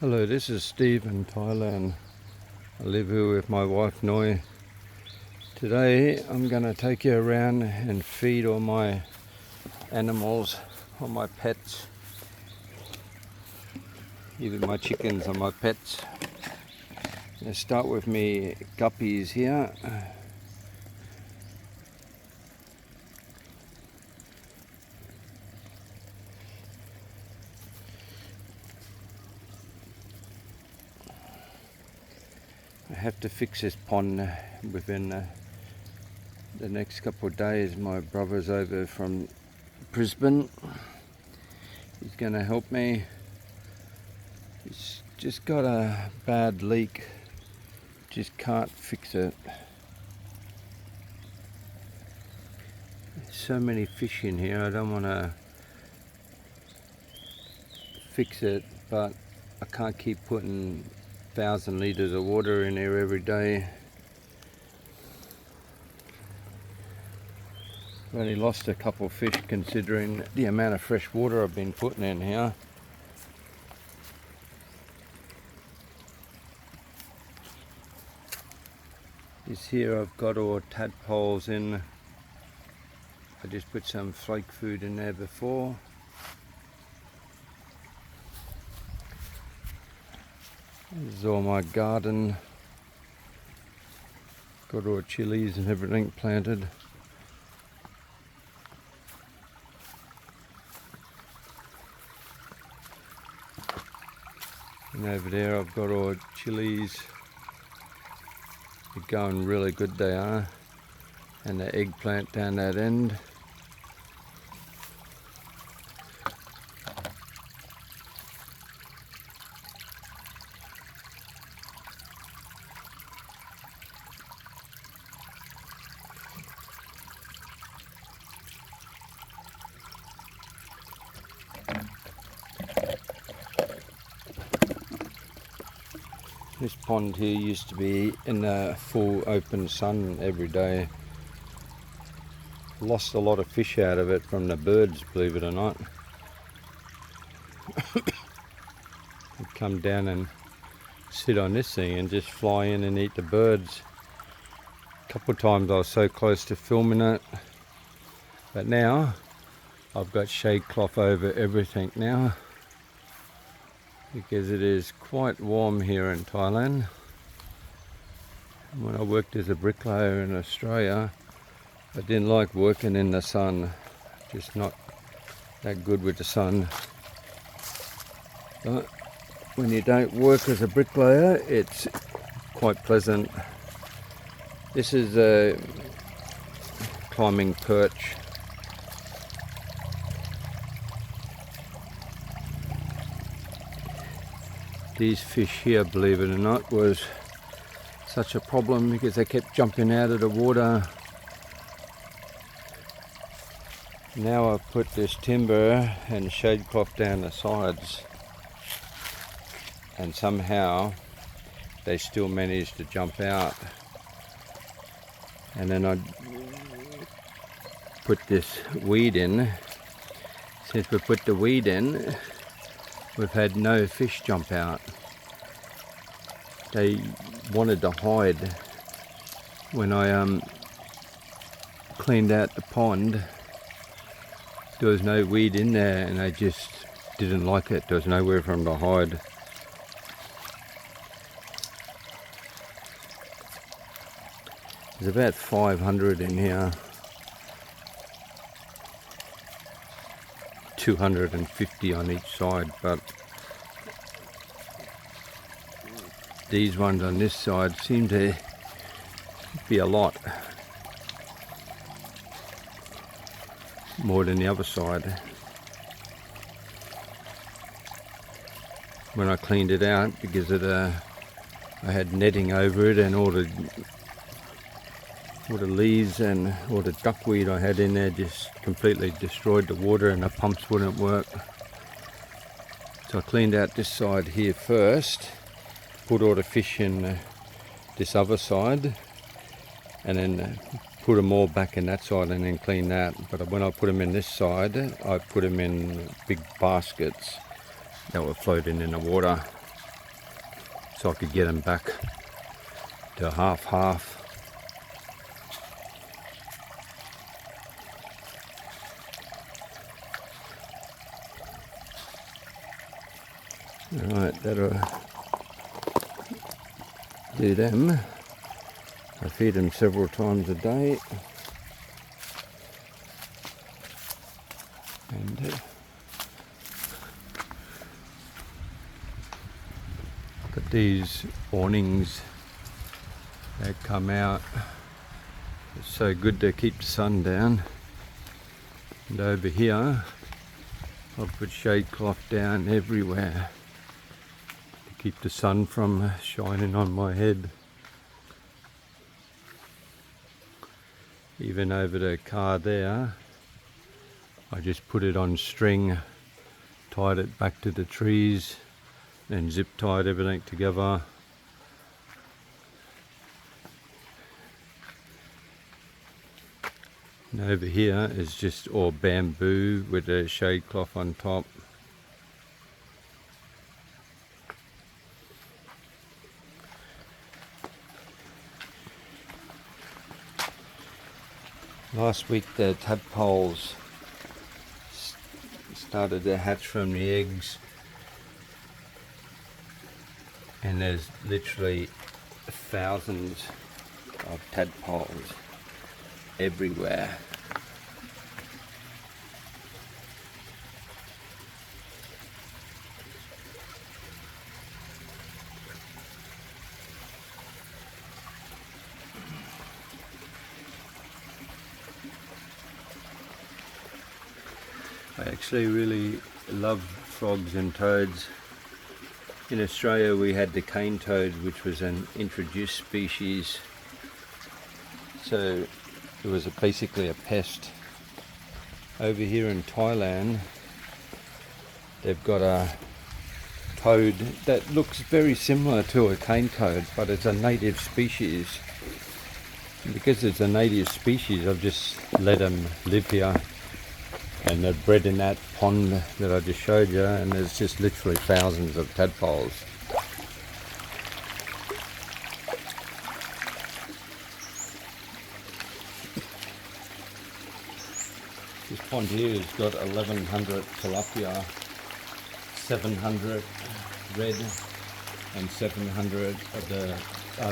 Hello, this is Steve in Thailand. I live here with my wife Noi. Today I'm going to take you around and feed all my animals, all my pets. Even my chickens are my pets. Let's start with me guppies here. I have to fix this pond within the next couple of days. My brother's over from Brisbane. He's going to help me. He's just got a bad leak. Just can't fix it. There's so many fish in here. I don't want to fix it, but I can't keep putting 1,000 litres of water in here every day. I've only lost a couple of fish considering the amount of fresh water I've been putting in here. This here I've got all tadpoles in. I just put some flake food in there before. This is all my garden. Got all chilies and everything planted. And over there I've got all chilies. They're going really good, they are. And the eggplant down that end. This pond here used to be in the full open sun every day. Lost a lot of fish out of it from the birds, believe it or not. They'd come down and sit on this thing and just fly in and eat the birds. A couple of times I was so close to filming it, but now I've got shade cloth over everything now, because it is quite warm here in Thailand. When I worked as a bricklayer in Australia, I didn't like working in the sun, just not that good with the sun. But when you don't work as a bricklayer, it's quite pleasant. This is a climbing perch. These fish here, believe it or not, was such a problem because they kept jumping out of the water. Now I've put this timber and shade cloth down the sides, and somehow they still manage to jump out. And then I put this weed in. Since we put the weed in, we've had no fish jump out. They wanted to hide. When I cleaned out the pond, there was no weed in there and they just didn't like it. There was nowhere for them to hide. There's about 500 in here. 250 on each side, but these ones on this side seem to be a lot more than the other side. When I cleaned it out, because I had netting over it, and all the leaves and all the duckweed I had in there just completely destroyed the water, and the pumps wouldn't work. So I cleaned out this side here first, put all the fish in this other side, and then put them all back in that side and then clean that. But when I put them in this side, I put them in big baskets that were floating in the water. so I could get them back to half. Alright, that'll do them. I feed them several times a day. And got these awnings that come out. It's so good to keep the sun down. And over here I've put shade cloth down everywhere to keep the sun from shining on my head. Even over the car there, I just put it on string, tied it back to the trees, then zip tied everything together. And over here is just all bamboo with a shade cloth on top. Last week the tadpoles started to hatch from the eggs, and there's literally thousands of tadpoles everywhere. I actually really love frogs and toads. In Australia we had the cane toad, which was an introduced species, so it was basically a pest. Over here in Thailand they've got a toad that looks very similar to a cane toad, but it's a native species. And because it's a native species, I've just let them live here. And they're bred in that pond that I just showed you, and there's just literally thousands of tadpoles. This pond here has got 1,100 tilapia, 700 red, and 700 of the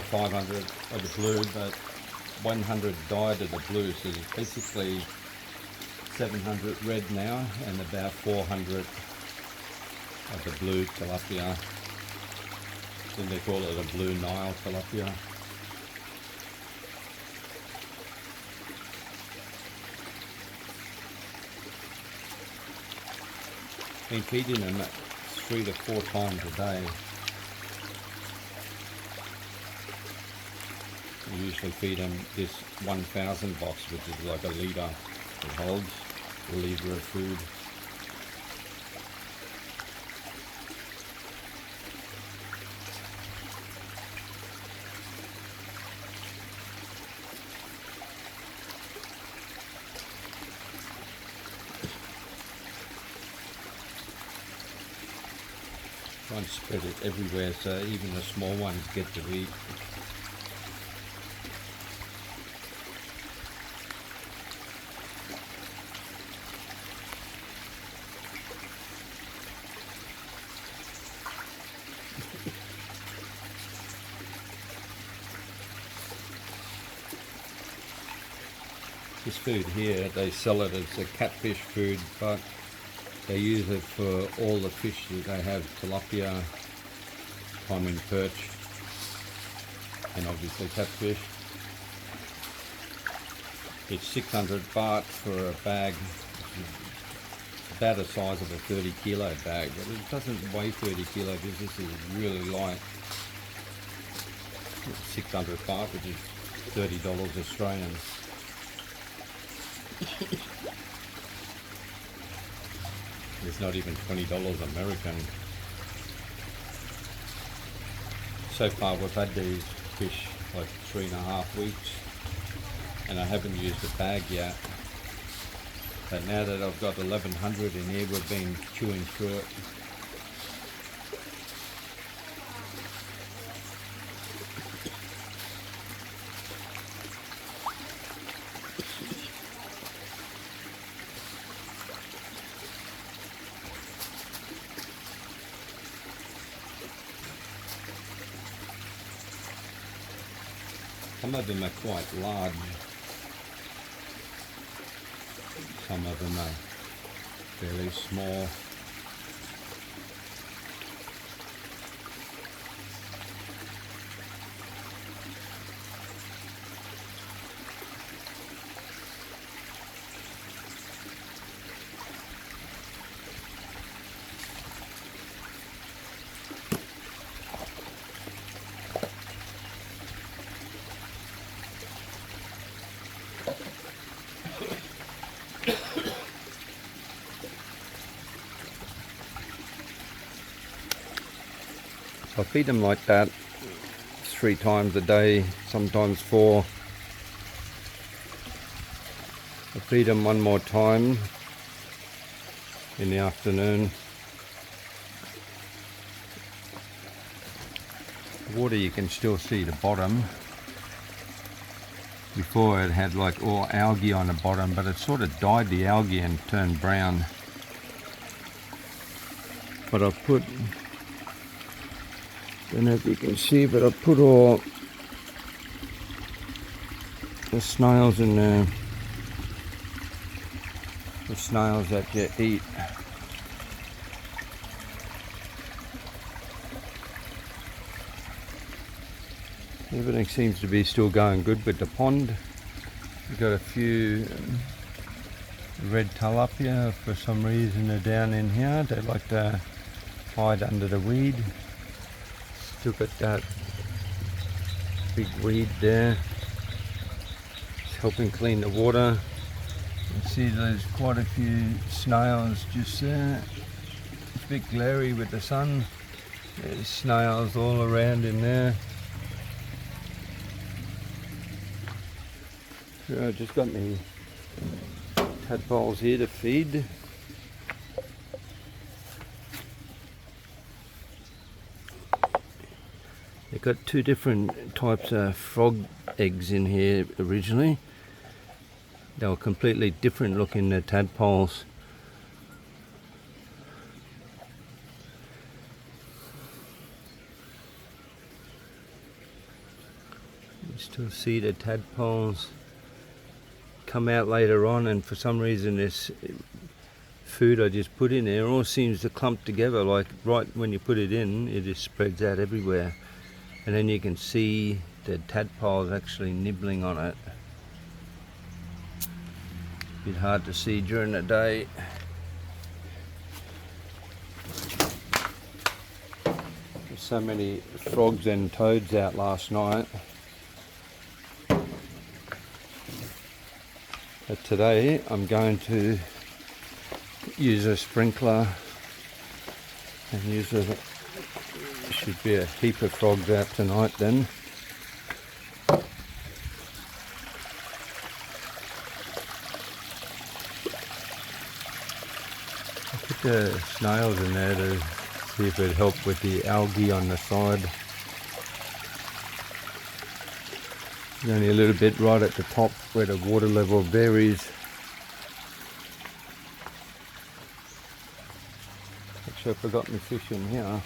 500 of the blue, but 100 died of the blue, so there's basically 700 red now and about 400 of the blue tilapia. Then they call it a blue Nile tilapia. Been feeding them 3 to 4 times a day. We usually feed them this 1,000 box, which is like a litre. It holds a litre of food. Try and spread it everywhere so even the small ones get to eat. This food here, they sell it as a catfish food, but they use it for all the fish that they have: tilapia, common perch, and obviously catfish. It's 600 baht for a bag. It's about the size of a 30 kilo bag, but it doesn't weigh 30 kilos because this is really light. It's 600 baht, which is $30 Australian. It's not even $20 American. So far we've had these fish like 3.5 weeks, and I haven't used the bag yet. But now that I've got 1,100 in here, we've been chewing through it. Some of them are quite large. Some of them are fairly small. I feed them like that 3 times a day, sometimes 4. I feed them one more time in the afternoon. The water, you can still see the bottom. Before it had like all algae on the bottom, but it sort of dyed the algae and turned brown. But I put, don't know if you can see, but I put all the snails in there. The snails that you eat. Everything seems to be still going good with the pond. We've got a few red talapia. For some reason they're down in here. They like to hide under the weed. Still got that big weed there. It's helping clean the water. You can see there's quite a few snails just there. It's a bit glary with the sun. There's snails all around in there. So I just got my tadpoles here to feed. They've got 2 different types of frog eggs in here originally. They were completely different looking, the tadpoles. You still see the tadpoles come out later on, and for some reason this food I just put in there all seems to clump together, like right when you put it in, it just spreads out everywhere. And then you can see the tadpoles actually nibbling on it. Bit hard to see during the day. There's so many frogs and toads out last night. But today I'm going to use a sprinkler and use a, should be a heap of frogs out tonight then. I put the snails in there to see if it helped with the algae on the side. There's only a little bit right at the top where the water level varies. Actually, I forgot my fish in here.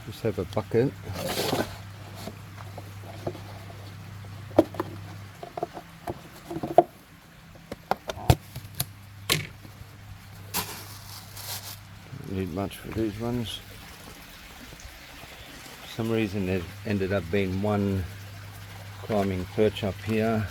Just have a bucket. Don't need much for these ones. For some reason there ended up being one climbing perch up here.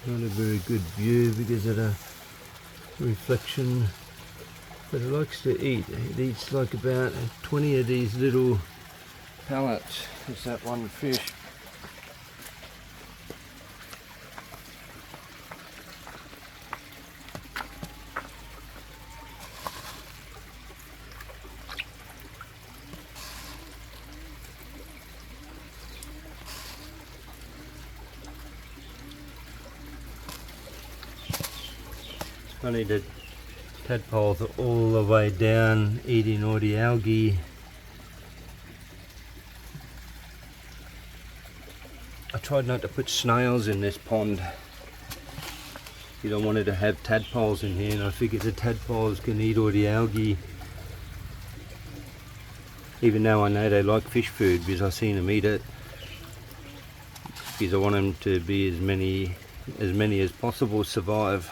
Not a very good view because of the reflection, but it likes to eat. It eats like about 20 of these little pellets. There's that one fish. Funny that tadpoles are all the way down eating all the algae. I tried not to put snails in this pond You don't want it to have tadpoles in here, and I figured the tadpoles can eat all the algae. Even though I know they like fish food because I've seen them eat it. Because I want them to be as many as possible survive.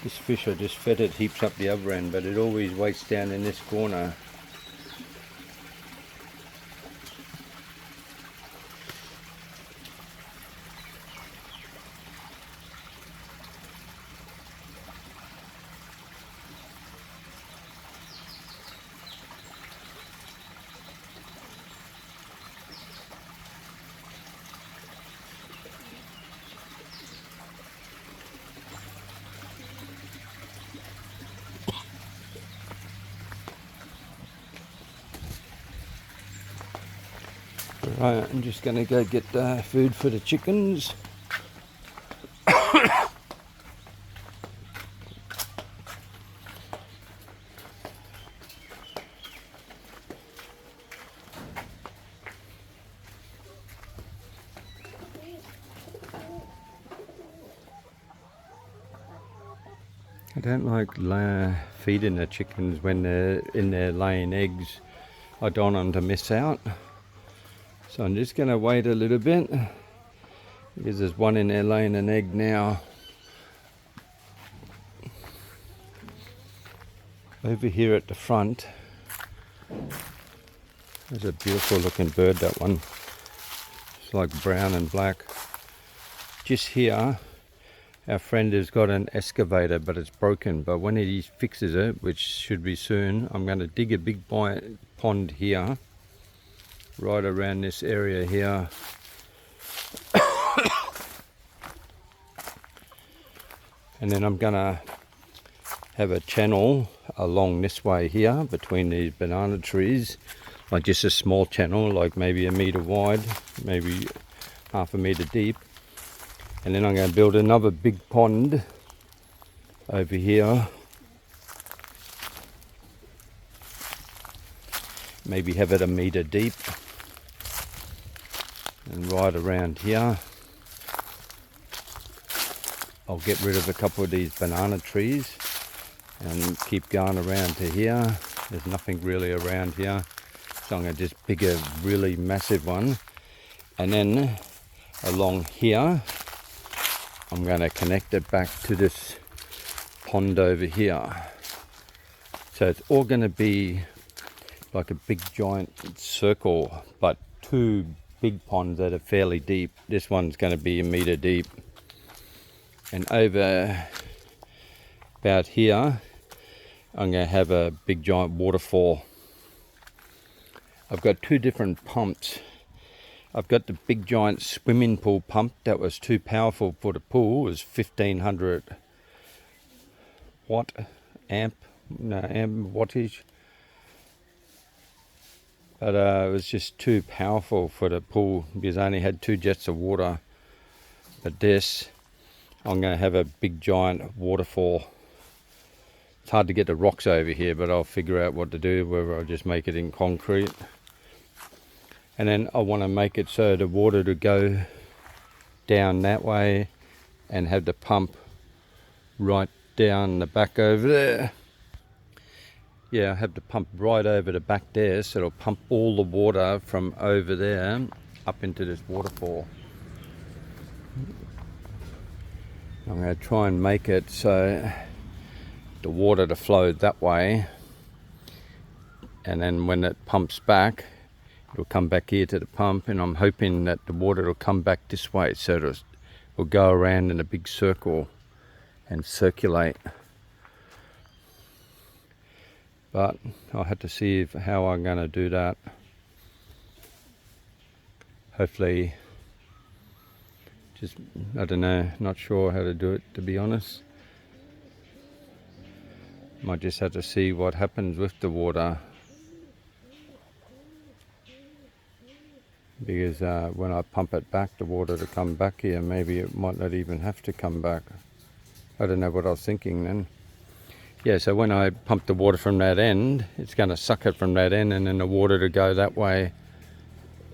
This fish, I just fed it heaps up the other end, but it always waits down in this corner. Right, I'm just going to go get food for the chickens. I don't like feeding the chickens when they're in there laying eggs. I don't want them to miss out. So I'm just going to wait a little bit because there's one in there laying an egg now. Over here at the front, there's a beautiful looking bird, that one. It's like brown and black. Just here, our friend has got an excavator, but it's broken. But when he fixes it, which should be soon, I'm going to dig a big pond here. Right around this area here. And then I'm gonna have a channel along this way here between these banana trees, like just a small channel, like maybe 1 meter wide, maybe 1/2 meter deep. And then I'm going to build another big pond over here, maybe have it 1 meter deep. And right around here, I'll get rid of a couple of these banana trees and keep going around to here. There's nothing really around here, so I'm going to just pick a really massive one. And then along here, I'm going to connect it back to this pond over here. So it's all going to be like a big giant circle, but 2 big ponds that are fairly deep. This one's going to be 1 meter deep. And over about here, I'm going to have a big giant waterfall. I've got 2 different pumps. I've got the big giant swimming pool pump that was too powerful for the pool. It was 1500 amp wattage. But it was just too powerful for the pool because I only had 2 jets of water. But this, I'm going to have a big giant waterfall. It's hard to get the rocks over here, but I'll figure out what to do, whether I'll just make it in concrete. And then I want to make it so the water to go down that way and have the pump right down the back over there. Yeah, I have the pump right over the back there, so it'll pump all the water from over there up into this waterfall. I'm going to try and make it so the water to flow that way, and then when it pumps back, it'll come back here to the pump, and I'm hoping that the water will come back this way, so it'll go around in a big circle and circulate. But I'll have to see how I'm going to do that. Hopefully, I don't know, not sure how to do it, to be honest. Might just have to see what happens with the water. Because when I pump it back, the water to come back here, maybe it might not even have to come back. I don't know what I was thinking then. Yeah, so when I pump the water from that end, it's going to suck it from that end, and then the water to go that way,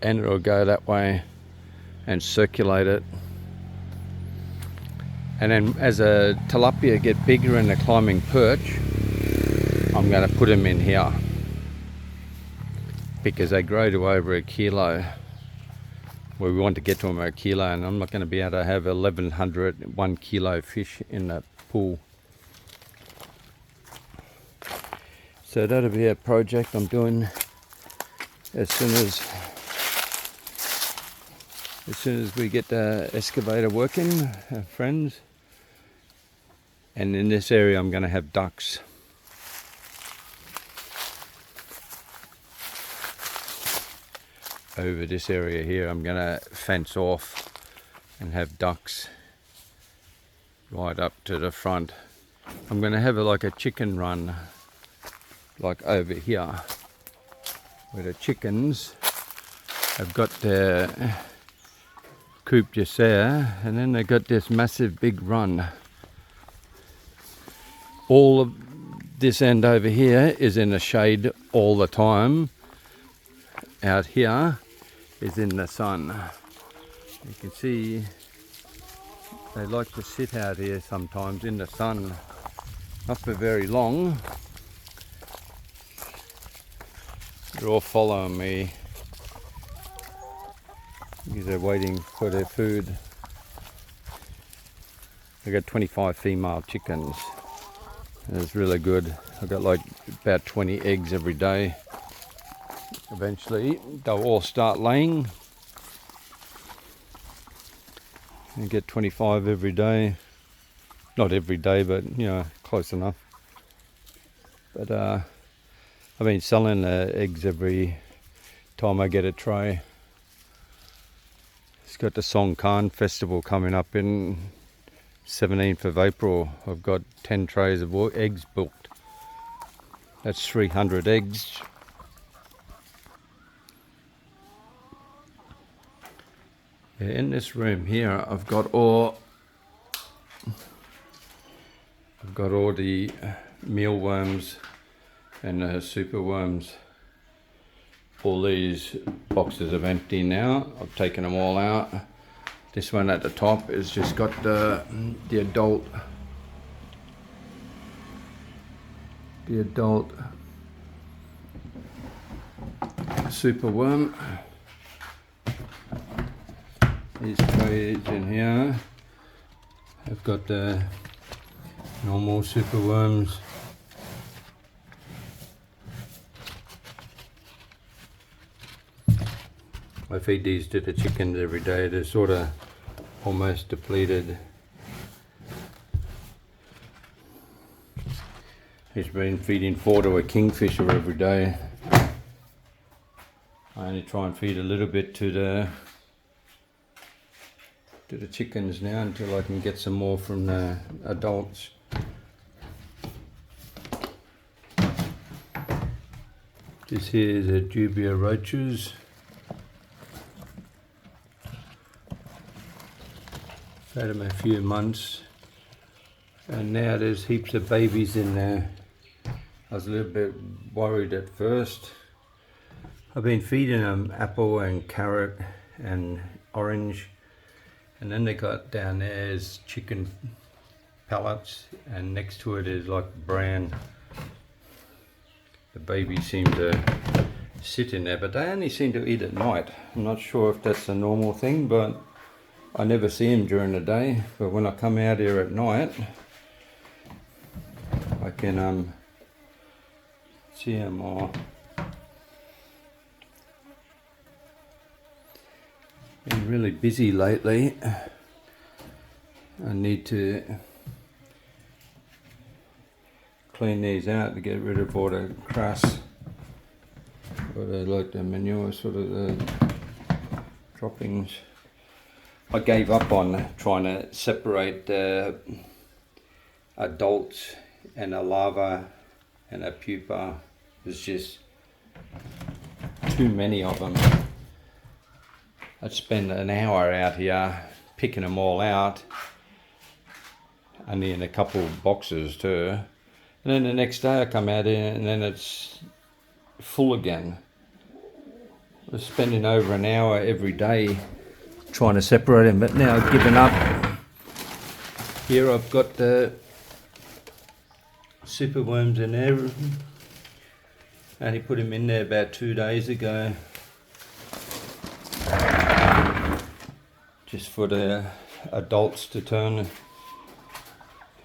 and it'll go that way and circulate it. And then as a tilapia get bigger and they're climbing perch, I'm going to put them in here because they grow to over a kilo. Well, we want to get to them a kilo, and I'm not going to be able to have 1,100 1 kilo fish in the pool. So that'll be a project I'm doing as soon as we get the excavator working, friends. And in this area I'm going to have ducks. Over this area here I'm going to fence off and have ducks right up to the front. I'm going to have like a chicken run like over here where the chickens have got their coop just there, and then they got this massive big run. All of this end over here is in the shade all the time. Out here is in the sun. You can see they like to sit out here sometimes in the sun, not for very long. They're all following me because they're waiting for their food. I got 25 female chickens. It's really good. I got like about 20 eggs every day. Eventually they'll all start laying. You get 25 every day. Not every day, but you know, close enough. But I've been selling the eggs every time I get a tray. It's got the Songkran festival coming up in 17th of April. I've got 10 trays of eggs booked. That's 300 eggs. Yeah, in this room here I've got all the mealworms and the superworms. All these boxes are empty now. I've taken them all out. This one at the top has just got the adult superworm. These trays in here have got the normal superworms. I feed these to the chickens every day. They're sort of almost depleted. He's been feeding 4 to a kingfisher every day. I only try and feed a little bit to the chickens now until I can get some more from the adults. This here is a dubia roaches. Had them a few months, and now there's heaps of babies in there. I was a little bit worried at first. I've been feeding them apple and carrot and orange, and then they got down there is chicken pellets, and next to it is like bran. The babies seem to sit in there, but they only seem to eat at night. I'm not sure if that's a normal thing, but I never see them during the day. But when I come out here at night, I can see them all. Been really busy lately. I need to clean these out to get rid of all the grass, or the manure, sort of the droppings. I gave up on trying to separate the adults and a larva and a pupa. There's just too many of them. I'd spend an hour out here picking them all out, only in a couple of boxes too, And then the next day I come out here and then it's full again. I was spending over an hour every day trying to separate them, but now I've given up. Here I've got the superworms in there. I only put them in there about 2 days ago. Just for the adults to turn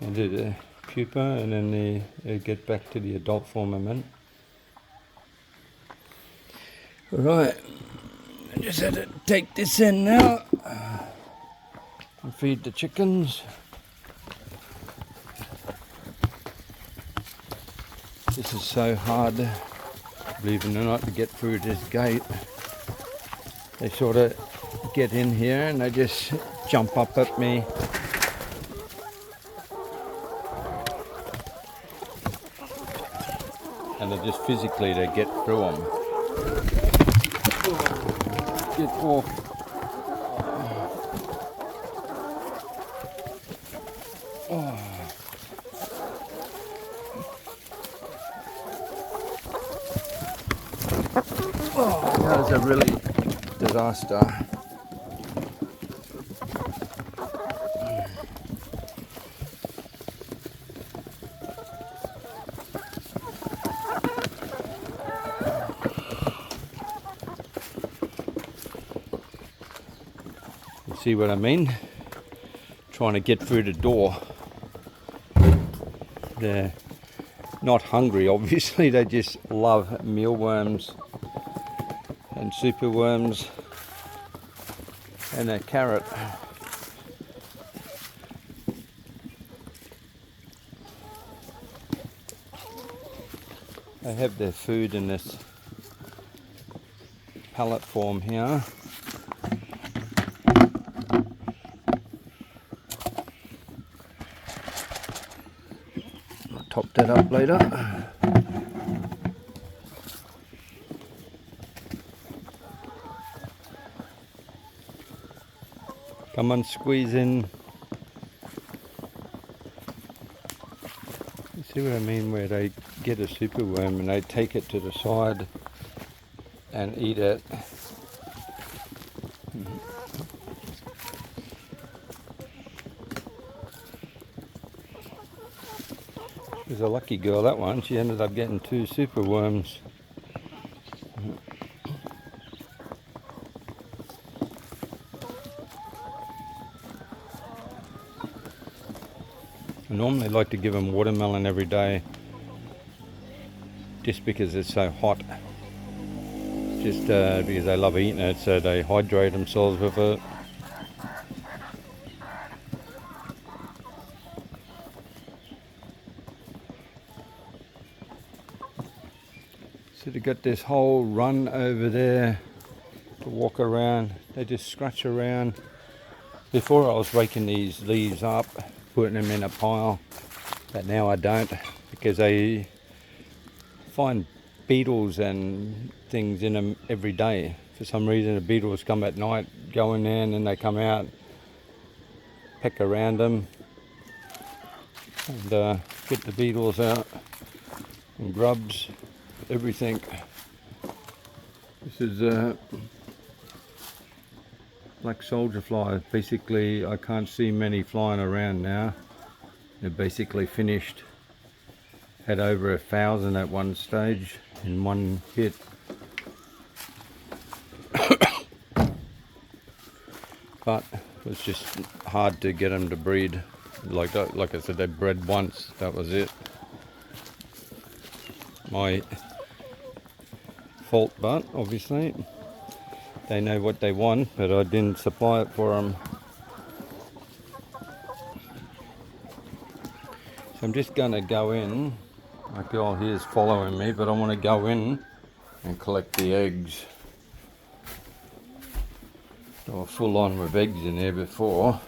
into the pupa, and then they get back to the adult form a minute. Right, I just had to take this in now and feed the chickens. This is so hard, believe it or not, to get through this gate. They sort of get in here and they just jump up at me. And they just physically, they get through them. Get off. Oh. Oh, that was a really disaster. You see what I mean? Trying to get through the door. They're not hungry, obviously. They just love mealworms and superworms and a carrot. They have their food in this pallet form here. I'll top that up later. Come on, squeeze in. You see what I mean, where they get a superworm and they take it to the side and eat it. She was a lucky girl, that one. She ended up getting 2 superworms. I normally like to give them watermelon every day just because it's so hot. Just because they love eating it, so they hydrate themselves with it. So they've got this whole run over there to walk around. They just scratch around. Before I was raking these leaves up, putting them in a pile, but now I don't, because they find beetles and things in them every day. For some reason the beetles come at night, go in there, and then they come out, peck around them and get the beetles out and grubs, everything. This is black soldier fly. Basically I can't see many flying around now. They're basically finished. Had over 1,000 at one stage in one hit. But it was just hard to get them to breed. Like I said, they bred once, that was it. My fault, but obviously they know what they want, but I didn't supply it for them. So I'm just going to go in. My girl here is following me, but I want to go in and collect the eggs. They were full on with eggs in there before.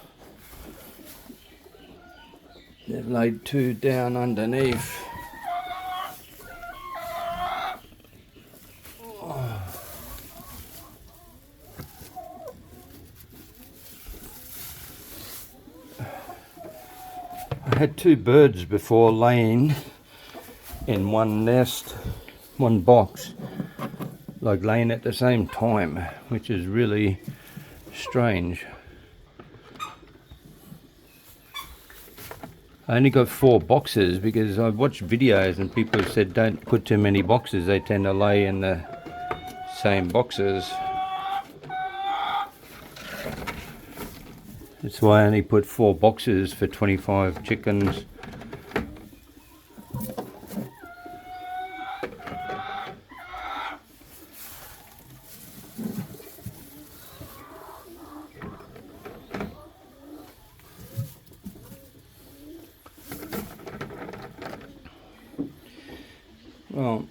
They've laid 2 down underneath. I had 2 birds before laying in one nest, one box, like laying at the same time, which is really strange. I only got 4 boxes because I've watched videos and people have said don't put too many boxes, they tend to lay in the same boxes. That's why I only put 4 boxes for 25 chickens. Well,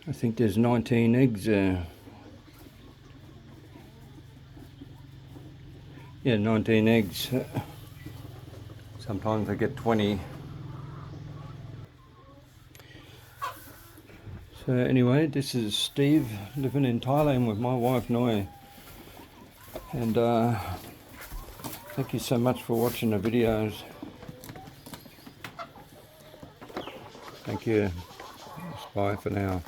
I think there's 19 eggs there. Yeah, 19 eggs. Sometimes I get 20. So anyway, this is Steve living in Thailand with my wife Noi. And thank you so much for watching the videos. Thank you. Bye for now.